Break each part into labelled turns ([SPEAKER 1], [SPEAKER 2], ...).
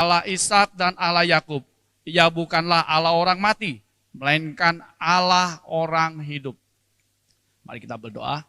[SPEAKER 1] Allah Ishak dan Allah Yakub. Ia bukanlah Allah orang mati, melainkan Allah orang hidup. Mari kita berdoa.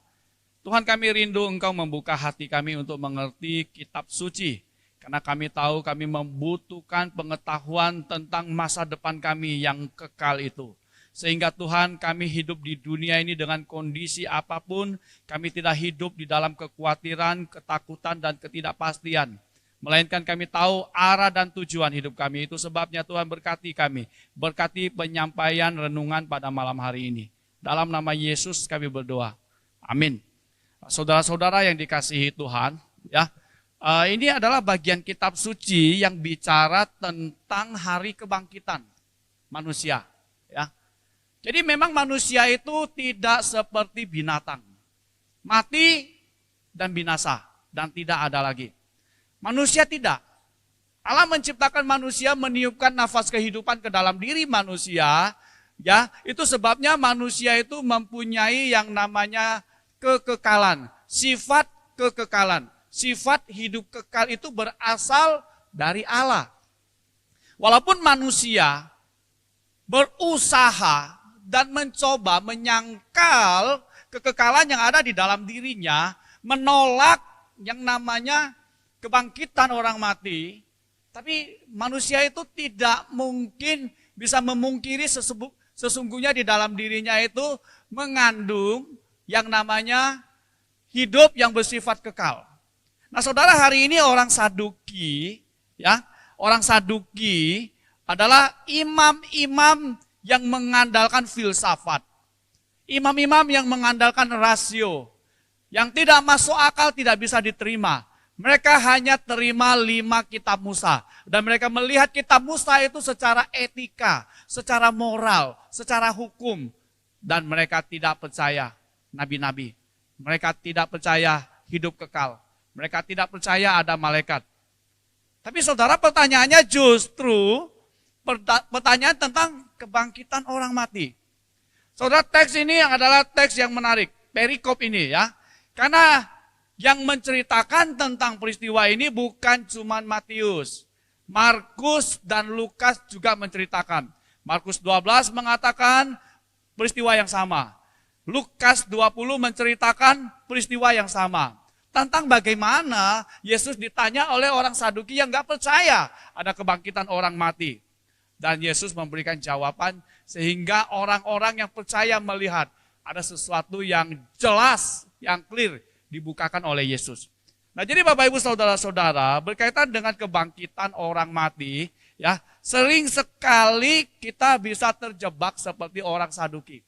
[SPEAKER 1] Tuhan, kami rindu Engkau membuka hati kami untuk mengerti kitab suci. Karena kami tahu kami membutuhkan pengetahuan tentang masa depan kami yang kekal itu. Sehingga Tuhan, kami hidup di dunia ini dengan kondisi apapun, kami tidak hidup di dalam kekhawatiran, ketakutan, dan ketidakpastian. Melainkan kami tahu arah dan tujuan hidup kami. Itu sebabnya Tuhan berkati kami. Berkati penyampaian renungan pada malam hari ini. Dalam nama Yesus kami berdoa. Amin. Saudara-saudara yang dikasihi Tuhan, ya, ini adalah bagian kitab suci yang bicara tentang hari kebangkitan manusia. Ya. Jadi memang manusia itu tidak seperti binatang. Mati dan binasa dan tidak ada lagi. Manusia tidak. Allah menciptakan manusia, meniupkan nafas kehidupan ke dalam diri manusia. Ya, itu sebabnya manusia itu mempunyai yang namanya kekekalan. Sifat kekekalan. Sifat hidup kekal itu berasal dari Allah. Walaupun manusia berusaha dan mencoba menyangkal kekekalan yang ada di dalam dirinya, menolak yang namanya kebangkitan orang mati, tapi manusia itu tidak mungkin bisa memungkiri sesungguhnya di dalam dirinya itu mengandung yang namanya hidup yang bersifat kekal. Nah, saudara, hari ini orang Saduki, ya, orang Saduki adalah imam-imam yang mengandalkan filsafat. Imam-imam yang mengandalkan rasio. Yang tidak masuk akal tidak bisa diterima. Mereka hanya terima 5 kitab Musa. Dan mereka melihat kitab Musa itu secara etika, secara moral, secara hukum. Dan mereka tidak percaya nabi-nabi. Mereka tidak percaya hidup kekal. Mereka tidak percaya ada malaikat. Tapi saudara, pertanyaannya justru pertanyaan tentang kebangkitan orang mati. Saudara, teks ini adalah teks yang menarik. Perikop ini ya. Karena yang menceritakan tentang peristiwa ini bukan cuma Matius. Markus dan Lukas juga menceritakan. Markus 12 mengatakan peristiwa yang sama. Lukas 20 menceritakan peristiwa yang sama. Tentang bagaimana Yesus ditanya oleh orang Saduki yang gak percaya ada kebangkitan orang mati. Dan Yesus memberikan jawaban sehingga orang-orang yang percaya melihat ada sesuatu yang jelas, yang clear dibukakan oleh Yesus. Nah, jadi Bapak Ibu Saudara-saudara, berkaitan dengan kebangkitan orang mati, ya, sering sekali kita bisa terjebak seperti orang Saduki.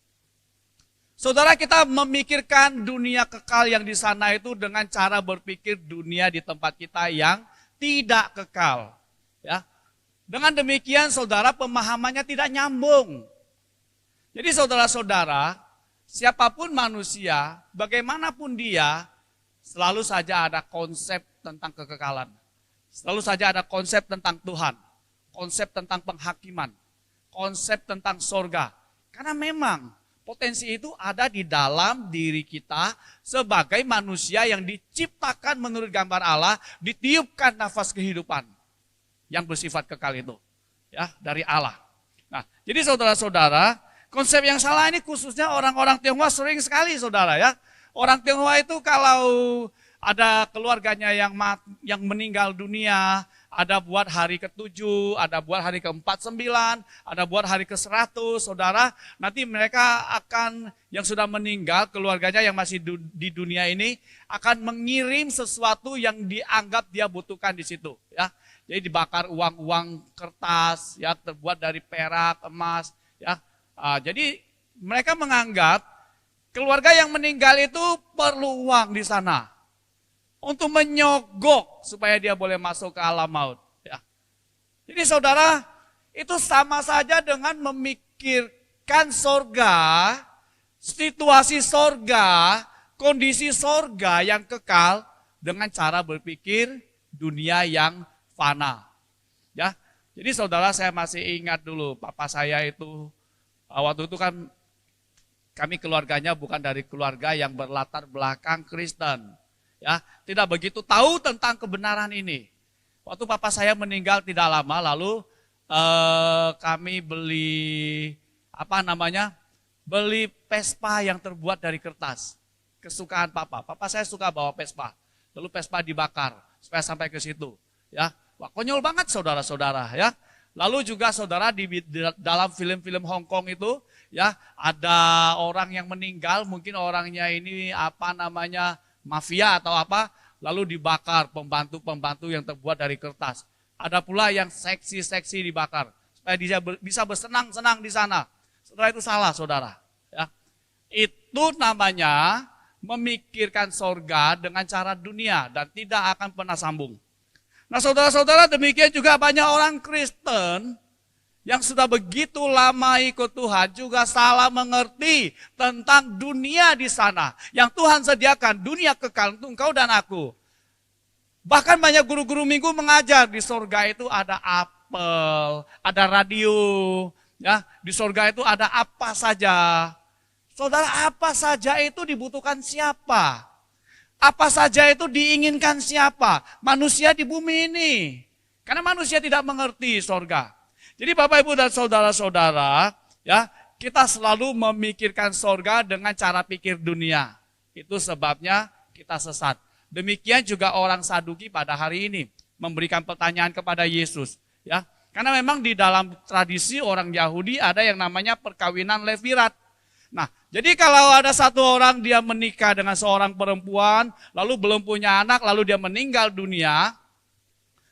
[SPEAKER 1] Saudara, kita memikirkan dunia kekal yang di sana itu dengan cara berpikir dunia di tempat kita yang tidak kekal, ya. Dengan demikian, saudara, pemahamannya tidak nyambung. Jadi saudara-saudara, siapapun manusia, bagaimanapun dia, selalu saja ada konsep tentang kekekalan. Selalu saja ada konsep tentang Tuhan, konsep tentang penghakiman, konsep tentang sorga. Karena memang potensi itu ada di dalam diri kita sebagai manusia yang diciptakan menurut gambar Allah, ditiupkan nafas kehidupan yang bersifat kekal itu, ya, dari Allah. Nah, jadi saudara-saudara, konsep yang salah ini khususnya orang-orang Tionghoa sering sekali, saudara, ya. Orang Tionghoa itu kalau ada keluarganya yang meninggal dunia, ada buat hari ke-7, ada buat hari ke-49, ada buat hari ke-100, saudara. Nanti mereka akan, yang sudah meninggal, keluarganya yang masih di dunia ini, akan mengirim sesuatu yang dianggap dia butuhkan di situ, ya. Jadi dibakar uang-uang kertas, ya, terbuat dari perak, emas, ya. Jadi mereka menganggap keluarga yang meninggal itu perlu uang di sana untuk menyogok supaya dia boleh masuk ke alam maut, ya. Jadi saudara, itu sama saja dengan memikirkan sorga, situasi sorga, kondisi sorga yang kekal dengan cara berpikir dunia yang fana, ya. Jadi saudara, saya masih ingat dulu papa saya itu waktu itu kan kami keluarganya bukan dari keluarga yang berlatar belakang Kristen, ya, tidak begitu tahu tentang kebenaran ini. Waktu papa saya meninggal tidak lama, lalu kami beli beli Vespa yang terbuat dari kertas. Kesukaan papa. Papa saya suka bawa Vespa. Lalu Vespa dibakar supaya sampai ke situ. Ya, wah, konyol banget saudara-saudara ya. Lalu juga saudara di dalam film-film Hong Kong itu ya ada orang yang meninggal, mungkin orangnya ini mafia atau apa, lalu dibakar pembantu-pembantu yang terbuat dari kertas. Ada pula yang seksi-seksi dibakar supaya dia bisa bersenang-senang di sana. Saudara, itu salah saudara. Ya. Itu namanya memikirkan sorga dengan cara dunia dan tidak akan pernah sambung. Nah saudara-saudara, demikian juga banyak orang Kristen yang sudah begitu lama ikut Tuhan juga salah mengerti tentang dunia di sana. Yang Tuhan sediakan, dunia kekal untuk engkau dan aku. Bahkan banyak guru-guru minggu mengajar di sorga itu ada apel, ada radio, ya, di sorga itu ada apa saja. Saudara, apa saja itu dibutuhkan siapa? Apa saja itu diinginkan siapa? Manusia di bumi ini. Karena manusia tidak mengerti sorga. Jadi Bapak Ibu dan saudara-saudara, ya, kita selalu memikirkan sorga dengan cara pikir dunia. Itu sebabnya kita sesat. Demikian juga orang Saduki pada hari ini memberikan pertanyaan kepada Yesus, ya. Karena memang di dalam tradisi orang Yahudi ada yang namanya perkawinan levirat. Nah, jadi kalau ada satu orang dia menikah dengan seorang perempuan, lalu belum punya anak, lalu dia meninggal dunia,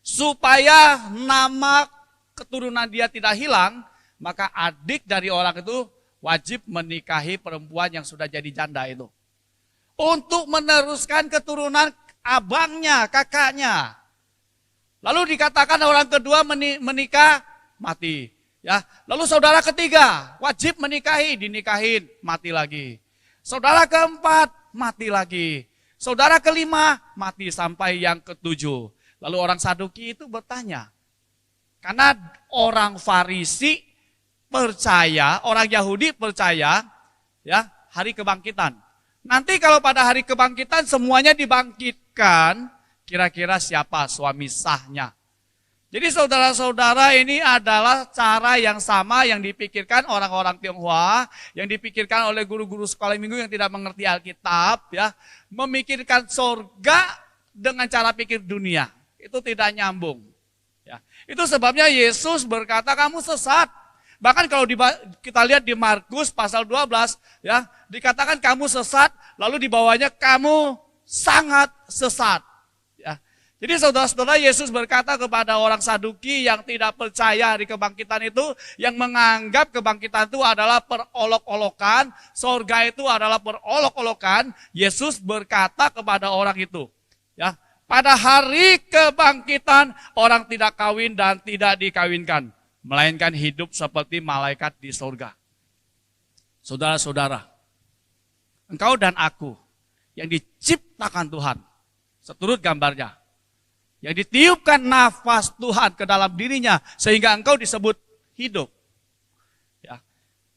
[SPEAKER 1] supaya nama keturunan dia tidak hilang, maka adik dari orang itu wajib menikahi perempuan yang sudah jadi janda itu. Untuk meneruskan keturunan abangnya, kakaknya. Lalu dikatakan orang kedua menikah, mati. Ya, lalu saudara ketiga wajib menikahi, dinikahin, mati lagi. Saudara keempat, mati lagi. Saudara kelima, mati sampai yang ketujuh. Lalu orang Saduki itu bertanya, karena orang Farisi percaya, orang Yahudi percaya, ya, hari kebangkitan. Nanti kalau pada hari kebangkitan semuanya dibangkitkan, kira-kira siapa suami sahnya? Jadi saudara-saudara, ini adalah cara yang sama yang dipikirkan orang-orang Tionghoa, yang dipikirkan oleh guru-guru sekolah minggu yang tidak mengerti Alkitab, ya, memikirkan sorga dengan cara pikir dunia. Itu tidak nyambung. Ya. Itu sebabnya Yesus berkata kamu sesat. Bahkan kalau kita lihat di Markus pasal 12, ya, dikatakan kamu sesat, lalu di bawahnya kamu sangat sesat. Ya. Jadi saudara-saudara, Yesus berkata kepada orang Saduki yang tidak percaya hari kebangkitan itu, yang menganggap kebangkitan itu adalah perolok-olokan, sorga itu adalah perolok-olokan, Yesus berkata kepada orang itu, ya, pada hari kebangkitan orang tidak kawin dan tidak dikawinkan, melainkan hidup seperti malaikat di surga. Saudara-saudara, engkau dan aku yang diciptakan Tuhan, seturut gambarnya, yang ditiupkan nafas Tuhan ke dalam dirinya sehingga engkau disebut hidup. Ya.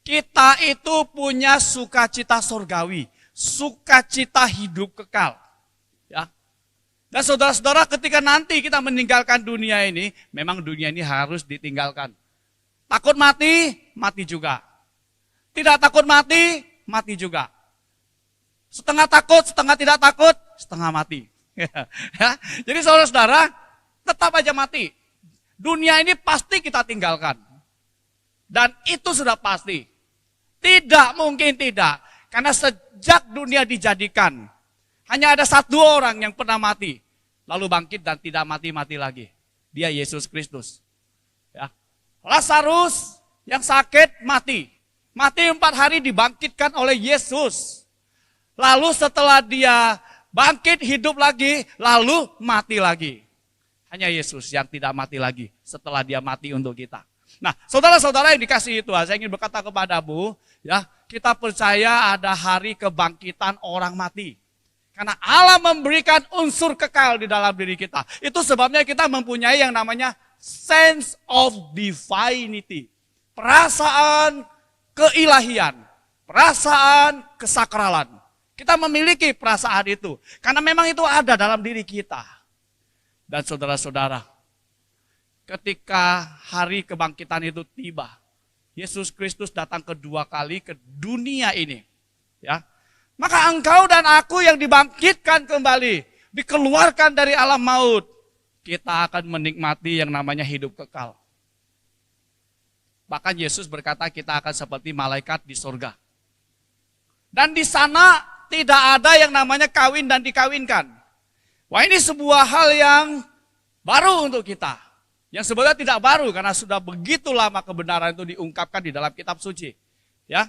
[SPEAKER 1] Kita itu punya sukacita surgawi, sukacita hidup kekal. Ya. Dan saudara-saudara, ketika nanti kita meninggalkan dunia ini, memang dunia ini harus ditinggalkan. Takut mati, mati juga. Tidak takut mati, mati juga. Setengah takut, setengah tidak takut, setengah mati. Ya. Jadi saudara-saudara, tetap aja mati. Dunia ini pasti kita tinggalkan. Dan itu sudah pasti. Tidak mungkin tidak. Karena sejak dunia dijadikan, hanya ada satu orang yang pernah mati, lalu bangkit dan tidak mati-mati lagi. Dia Yesus Kristus. Ya. Lazarus yang sakit mati. Mati 4 hari dibangkitkan oleh Yesus. Lalu setelah dia bangkit hidup lagi, lalu mati lagi. Hanya Yesus yang tidak mati lagi setelah dia mati untuk kita. Nah, saudara-saudara yang dikasihi Tuhan, saya ingin berkata kepadamu, ya, kita percaya ada hari kebangkitan orang mati. Karena Allah memberikan unsur kekal di dalam diri kita. Itu sebabnya kita mempunyai yang namanya sense of divinity. Perasaan keilahian. Perasaan kesakralan. Kita memiliki perasaan itu. Karena memang itu ada dalam diri kita. Dan saudara-saudara, ketika hari kebangkitan itu tiba, Yesus Kristus datang kedua kali ke dunia ini. Ya, maka engkau dan aku yang dibangkitkan kembali, dikeluarkan dari alam maut, kita akan menikmati yang namanya hidup kekal. Bahkan Yesus berkata kita akan seperti malaikat di surga. Dan di sana tidak ada yang namanya kawin dan dikawinkan. Wah, ini sebuah hal yang baru untuk kita. Yang sebenarnya tidak baru karena sudah begitu lama kebenaran itu diungkapkan di dalam kitab suci. Ya.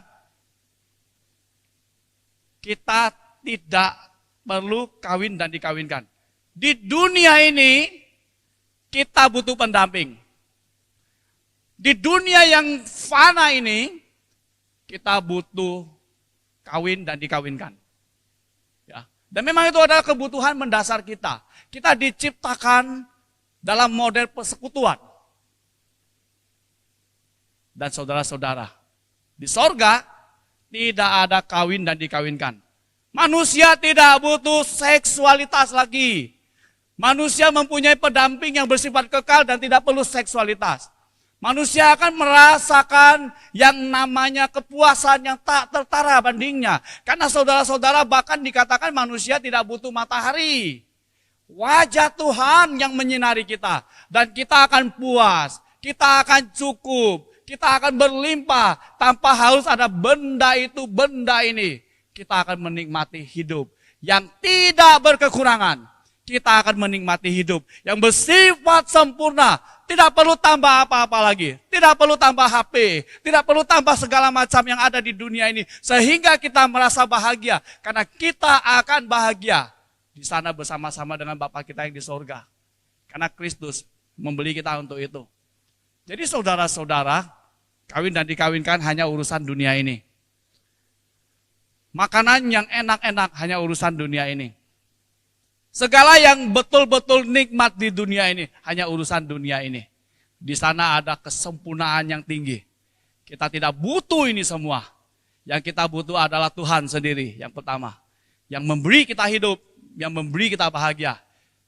[SPEAKER 1] Kita tidak perlu kawin dan dikawinkan. Di dunia ini kita butuh pendamping. Di dunia yang fana ini kita butuh kawin dan dikawinkan. Ya. Dan memang itu adalah kebutuhan mendasar kita. Kita diciptakan dalam model persekutuan. Dan saudara-saudara, di sorga tidak ada kawin dan dikawinkan. Manusia tidak butuh seksualitas lagi. Manusia mempunyai pendamping yang bersifat kekal dan tidak perlu seksualitas. Manusia akan merasakan yang namanya kepuasan yang tak tertara bandingnya. Karena saudara-saudara bahkan dikatakan manusia tidak butuh matahari. Wajah Tuhan yang menyinari kita. Dan kita akan puas, kita akan cukup, kita akan berlimpah. Tanpa harus ada benda itu, benda ini. Kita akan menikmati hidup yang tidak berkekurangan. Kita akan menikmati hidup yang bersifat sempurna. Tidak perlu tambah apa-apa lagi. Tidak perlu tambah HP. Tidak perlu tambah segala macam yang ada di dunia ini. Sehingga kita merasa bahagia. Karena kita akan bahagia di sana bersama-sama dengan Bapa kita yang di sorga. Karena Kristus membeli kita untuk itu. Jadi saudara-saudara, kawin dan dikawinkan hanya urusan dunia ini. Makanan yang enak-enak hanya urusan dunia ini. Segala yang betul-betul nikmat di dunia ini hanya urusan dunia ini. Di sana ada kesempurnaan yang tinggi. Kita tidak butuh ini semua. Yang kita butuh adalah Tuhan sendiri yang pertama. Yang memberi kita hidup, yang memberi kita bahagia.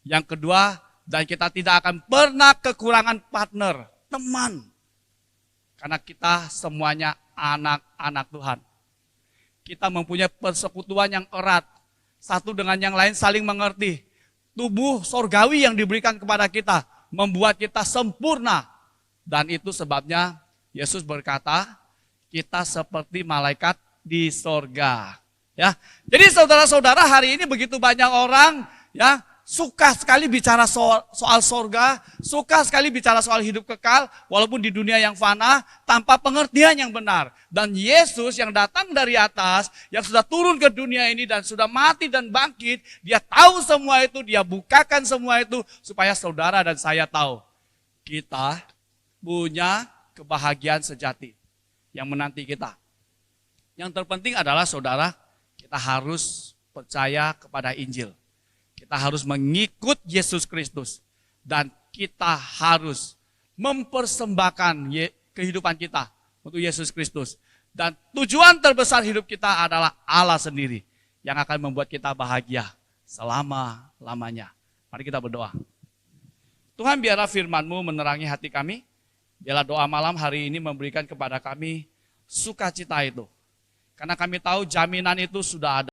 [SPEAKER 1] Yang kedua, dan kita tidak akan pernah kekurangan partner, teman. Karena kita semuanya anak-anak Tuhan. Kita mempunyai persekutuan yang erat. Satu dengan yang lain saling mengerti. Tubuh sorgawi yang diberikan kepada kita membuat kita sempurna. Dan itu sebabnya Yesus berkata, kita seperti malaikat di sorga. Ya. Jadi saudara-saudara, hari ini begitu banyak orang ya suka sekali bicara soal sorga, suka sekali bicara soal hidup kekal, walaupun di dunia yang fana, tanpa pengertian yang benar. Dan Yesus yang datang dari atas, yang sudah turun ke dunia ini dan sudah mati dan bangkit, dia tahu semua itu, dia bukakan semua itu, supaya saudara dan saya tahu, kita punya kebahagiaan sejati yang menanti kita. Yang terpenting adalah saudara, kita harus percaya kepada Injil. Kita harus mengikut Yesus Kristus. Dan kita harus mempersembahkan kehidupan kita untuk Yesus Kristus. Dan tujuan terbesar hidup kita adalah Allah sendiri. Yang akan membuat kita bahagia selama-lamanya. Mari kita berdoa. Tuhan, biarlah firman-Mu menerangi hati kami. Biarlah doa malam hari ini memberikan kepada kami sukacita itu. Karena kami tahu jaminan itu sudah ada.